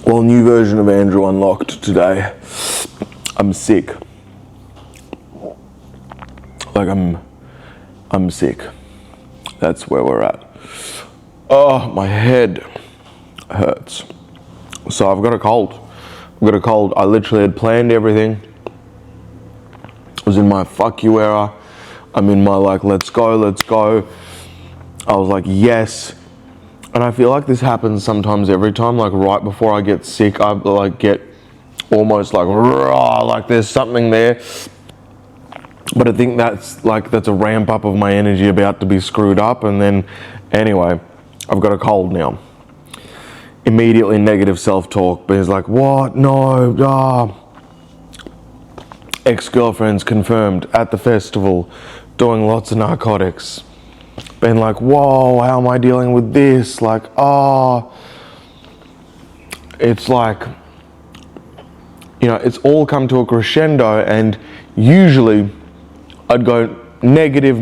Well, new version of Andrew unlocked today. I'm sick. Like I'm sick. That's where we're at. Oh, my head hurts. So I've got a cold. I literally had planned everything. I was in my fuck you era. I'm in my like, let's go. I was like, yes. And I feel like this happens sometimes every time, like right before I get sick, I like get almost like, raw, like there's something there. But I think that's a ramp up of my energy about to be screwed up. And then anyway, I've got a cold now. Immediately negative self-talk, but it's like, what? No, Ex-girlfriends confirmed at the festival, doing lots of narcotics. Been like, whoa, how am I dealing with this? Like, it's like, it's all come to a crescendo, and usually I'd go negative.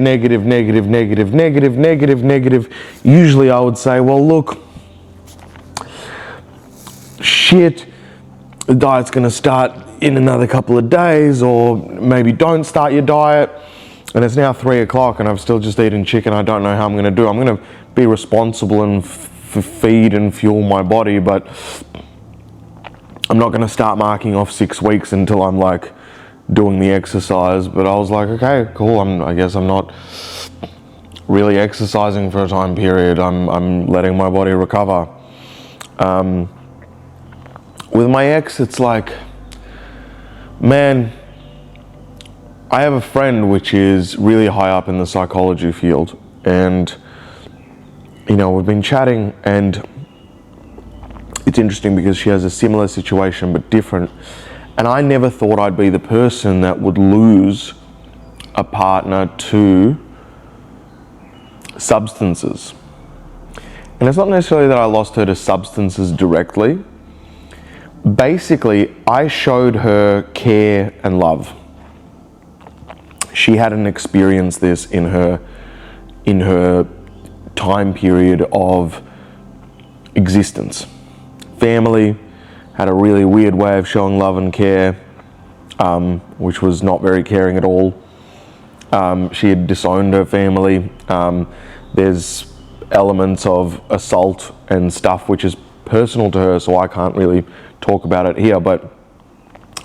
Usually I would say, well, look, shit, the diet's gonna start in another couple of days, or maybe don't start your diet. And it's now 3 o'clock and I've still just eaten chicken. I don't know how I'm going to do. I'm going to be responsible and feed and fuel my body, but I'm not going to start marking off 6 weeks until I'm like doing the exercise. But I was like, okay, cool. I guess I'm not really exercising for a time period. I'm letting my body recover. With my ex, it's like, man, I have a friend which is really high up in the psychology field, and we've been chatting, and it's interesting because she has a similar situation but different, and I never thought I'd be the person that would lose a partner to substances. And it's not necessarily that I lost her to substances directly. Basically, I showed her care and love. She hadn't experienced this in her time period of existence. Family had a really weird way of showing love and care, which was not very caring at all. She had disowned her family. There's elements of assault and stuff which is personal to her, so I can't really talk about it here, but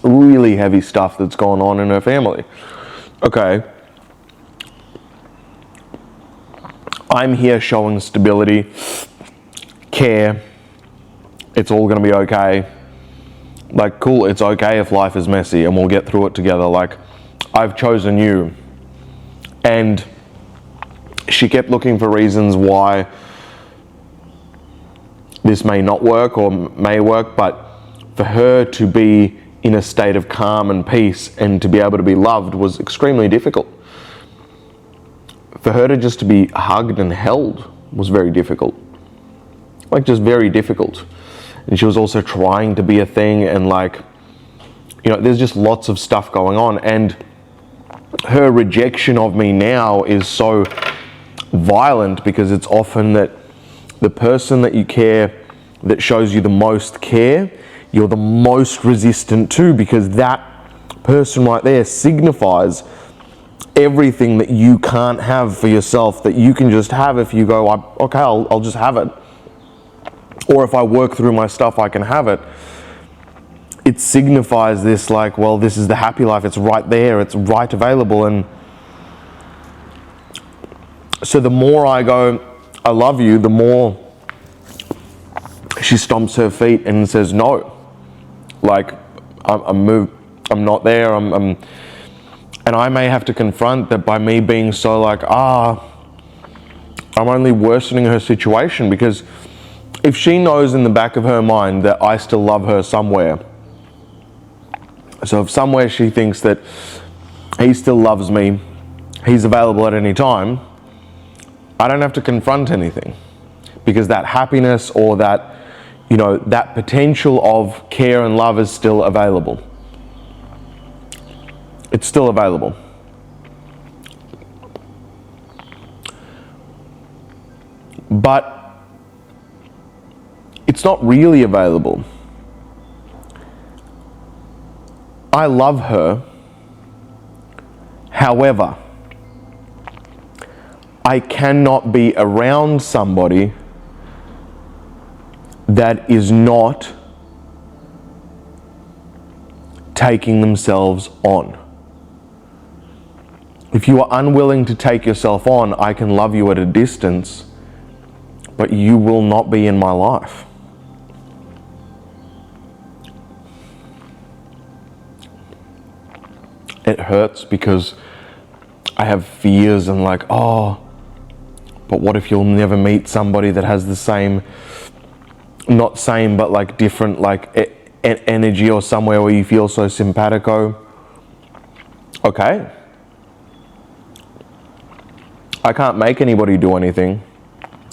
really heavy stuff that's gone on in her family. Okay, I'm here showing stability, care, it's all gonna be okay. Like, cool, it's okay if life is messy and we'll get through it together. Like, I've chosen you. And she kept looking for reasons why this may not work or may work, but for her to be in a state of calm and peace and to be able to be loved was extremely difficult. For her to just be hugged and held was very difficult. Like, just very difficult. And she was also trying to be a thing, and like, there's just lots of stuff going on, and her rejection of me now is so violent because it's often that the person that you care, that shows you the most care, you're the most resistant to, because that person right there signifies everything that you can't have for yourself, that you can just have if you go, okay, I'll just have it. Or if I work through my stuff, I can have it. It signifies this, like, well, this is the happy life. It's right there. It's right available. And so the more I go, I love you, the more she stomps her feet and says no. Like, I'm not there. And I may have to confront that by me being so like, I'm only worsening her situation, because if she knows in the back of her mind that I still love her somewhere, so if somewhere she thinks that he still loves me, he's available at any time, I don't have to confront anything, because that happiness or that, that potential of care and love is still available. It's still available. But it's not really available I love her. However, I cannot be around somebody that is not taking themselves on. If you are unwilling to take yourself on, I can love you at a distance, but you will not be in my life. It hurts because I have fears and like, oh, but what if you'll never meet somebody that has the same, not same, but like different, like energy or somewhere where you feel so simpatico? Okay. I can't make anybody do anything,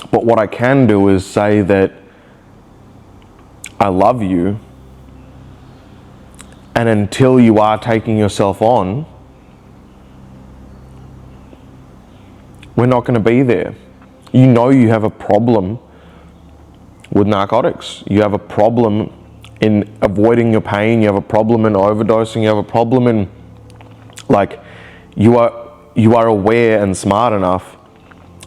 but what I can do is say that I love you, and until you are taking yourself on, we're not going to be there. You know you have a problem with narcotics. You have a problem in avoiding your pain. You have a problem in overdosing. You have a problem in, like, you are aware and smart enough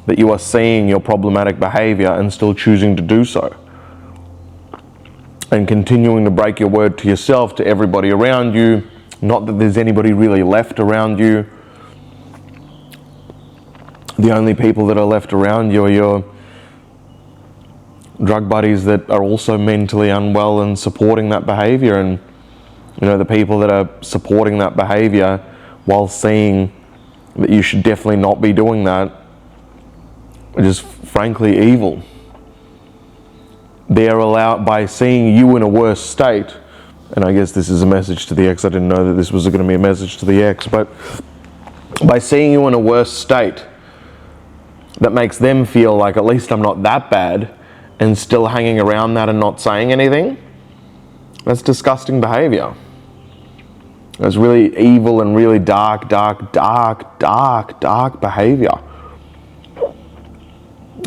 that you are seeing your problematic behavior and still choosing to do so. And continuing to break your word to yourself, to everybody around you. Not that there's anybody really left around you. The only people that are left around you are your drug buddies that are also mentally unwell and supporting that behavior. And, you know, the people that are supporting that behavior while seeing that you should definitely not be doing that are just frankly evil. They are allowed, by seeing you in a worse state, and I guess this is a message to the ex. I didn't know that this was going to be a message to the ex, but by seeing you in a worse state, that makes them feel like at least I'm not that bad, and still hanging around that and not saying anything. That's disgusting behavior. It's really evil and really dark behavior.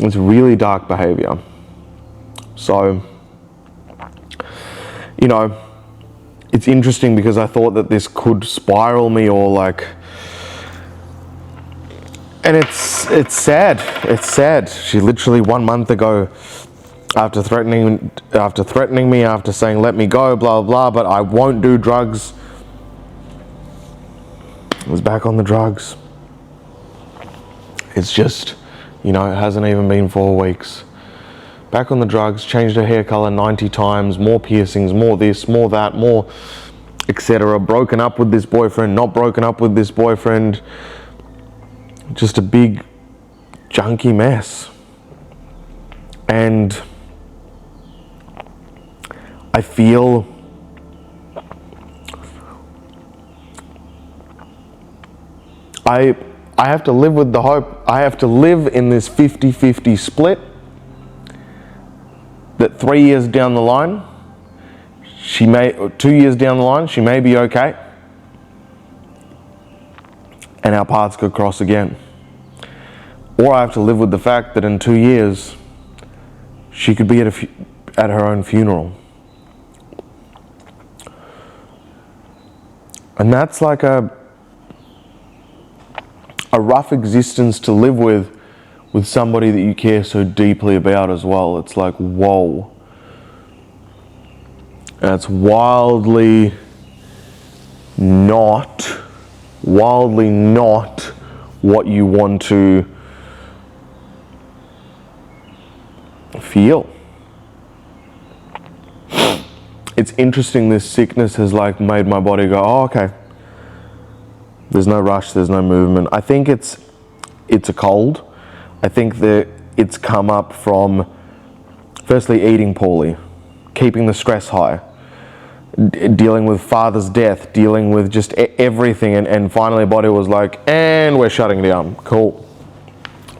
It's really dark behavior. So, you know, it's interesting because I thought that this could spiral me, or like, and it's sad. It's sad. She literally 1 month ago, after threatening me, after saying let me go, blah blah, but I won't do drugs, was back on the drugs. It's just, you know, it hasn't even been 4 weeks. Back on the drugs, changed her hair color 90 times, more piercings, more this, more that, more etc. Broken up with this boyfriend, not broken up with this boyfriend. Just a big junky mess. And I feel I have to live with the hope. I have to live in this 50-50 split that 3 years down the line, or 2 years down the line, she may be okay, and our paths could cross again. Or I have to live with the fact that in 2 years, she could be at her own funeral. And that's like a rough existence to live with somebody that you care so deeply about as well. It's like, whoa. That's wildly not what you want to feel. It's interesting, this sickness has like made my body go, oh, okay. There's no rush, there's no movement. I think it's a cold. I think that it's come up from, firstly, eating poorly, keeping the stress high, dealing with father's death, dealing with just everything, and finally body was like, and we're shutting down. Cool.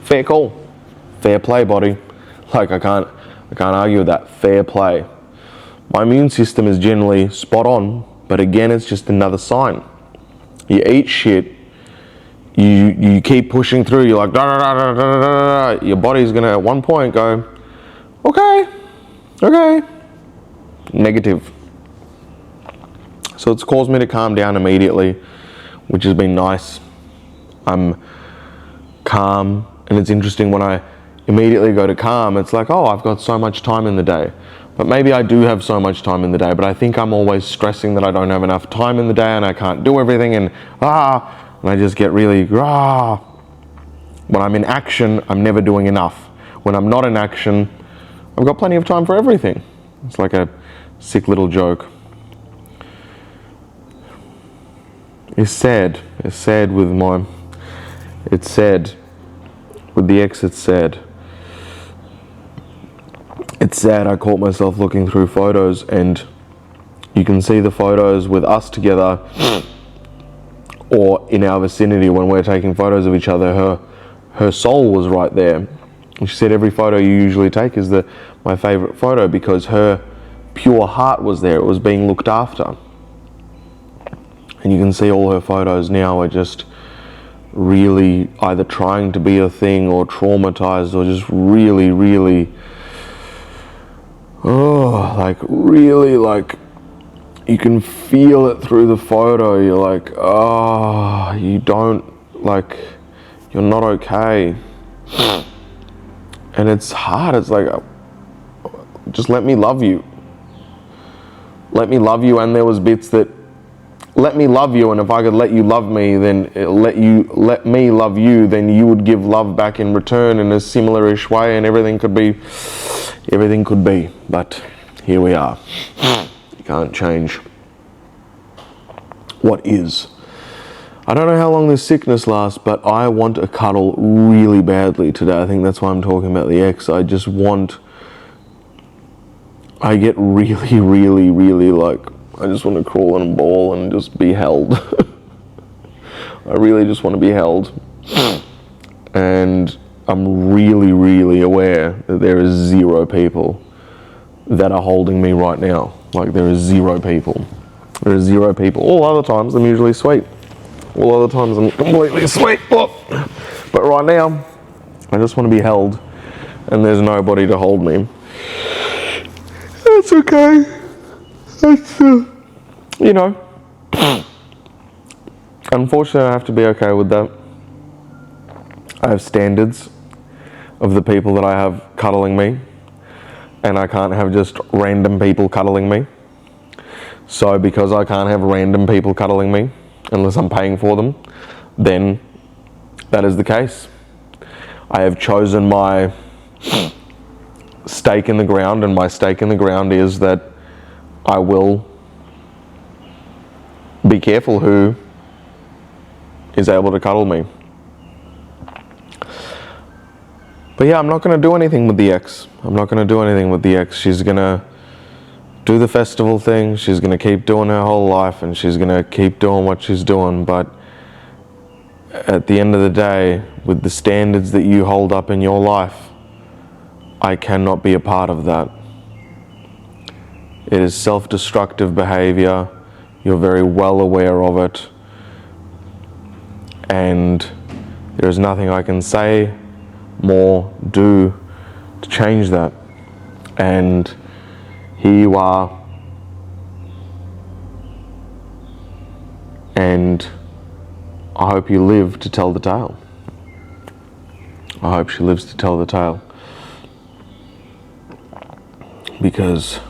Fair call. Fair play, body. Like, I can't argue with that. Fair play. My immune system is generally spot on, but again, it's just another sign. You eat shit, you keep pushing through, you're like, da, da, da, da, da, da. Your body's gonna at one point go, okay, negative. So it's caused me to calm down immediately, which has been nice. I'm calm, and it's interesting when I immediately go to calm, it's like, oh, I've got so much time in the day. But maybe I do have so much time in the day, but I think I'm always stressing that I don't have enough time in the day and I can't do everything, and I just get really, When I'm in action, I'm never doing enough. When I'm not in action, I've got plenty of time for everything. It's like a sick little joke. It's sad with the ex, it's sad. It's sad. I caught myself looking through photos, and you can see the photos with us together or in our vicinity when we're taking photos of each other. Her soul was right there. And she said every photo you usually take is my favorite photo because her pure heart was there. It was being looked after. And you can see all her photos now are just really either trying to be a thing or traumatized or just really, really, you can feel it through the photo. You're like, you're not okay. And it's hard. It's like, just let me love you. Let me love you. And there was bits that, let me love you, and if I could let you love me, then let me love you, then you would give love back in return in a similar-ish way, and everything could be. But here we are. You can't change what is. I don't know how long this sickness lasts, but I want a cuddle really badly today. I think that's why I'm talking about the ex. I get really, really, really I just want to crawl in a ball and just be held. I really just want to be held. And I'm really, really aware that there is 0 people that are holding me right now. There is 0 people. There is 0 people. All other times I'm usually sweet. All other times I'm completely sweet. But right now, I just want to be held. And there's nobody to hold me. That's okay. That's, unfortunately I have to be okay with that. I have standards of the people that I have cuddling me, and I can't have just random people cuddling me. So because I can't have random people cuddling me, unless I'm paying for them, then that is the case. I have chosen my stake in the ground, and my stake in the ground is that I will be careful who is able to cuddle me. But yeah, I'm not going to do anything with the ex. She's going to do the festival thing. She's going to keep doing her whole life, and she's going to keep doing what she's doing. But at the end of the day, with the standards that you hold up in your life, I cannot be a part of that. It is self-destructive behavior. You're very well aware of it. And there is nothing I can say, more, do to change that. And here you are. And I hope you live to tell the tale. I hope she lives to tell the tale. Because,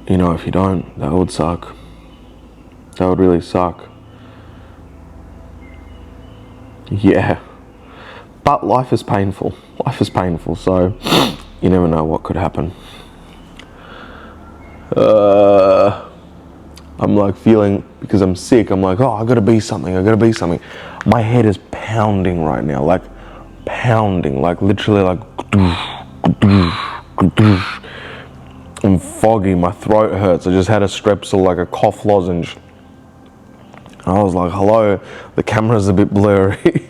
if you don't, that would suck. That would really suck. Yeah. But life is painful. So you never know what could happen. I'm feeling, because I'm sick, I'm like, I gotta be something. My head is pounding right now, literally I'm foggy, my throat hurts. I just had a Strepsil, a cough lozenge. I was like, hello, the camera's a bit blurry.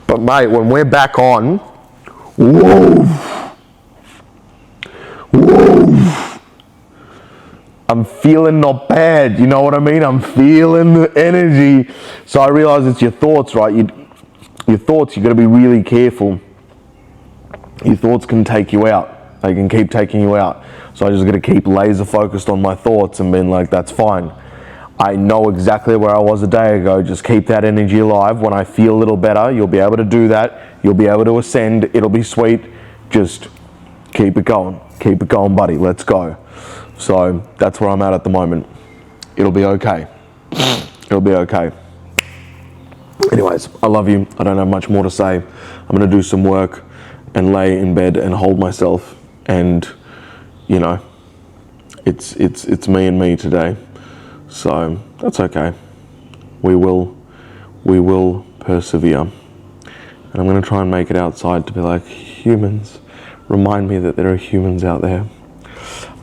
But mate, when we're back on, I'm feeling not bad, you know what I mean? I'm feeling the energy. So I realize it's your thoughts, right? Your thoughts, you gotta be really careful. Your thoughts can take you out. They can keep taking you out. So I just got to keep laser focused on my thoughts and being like, that's fine. I know exactly where I was a day ago. Just keep that energy alive. When I feel a little better, you'll be able to do that. You'll be able to ascend. It'll be sweet. Just keep it going. Keep it going, buddy. Let's go. So that's where I'm at the moment. It'll be okay. It'll be okay. Anyways, I love you. I don't have much more to say. I'm going to do some work and lay in bed and hold myself. And, you know, it's me and me today. So that's okay. We will persevere. And I'm going to try and make it outside to be like, humans, remind me that there are humans out there.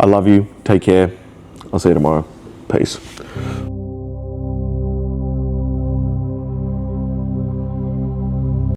I love you. Take care. I'll see you tomorrow. Peace.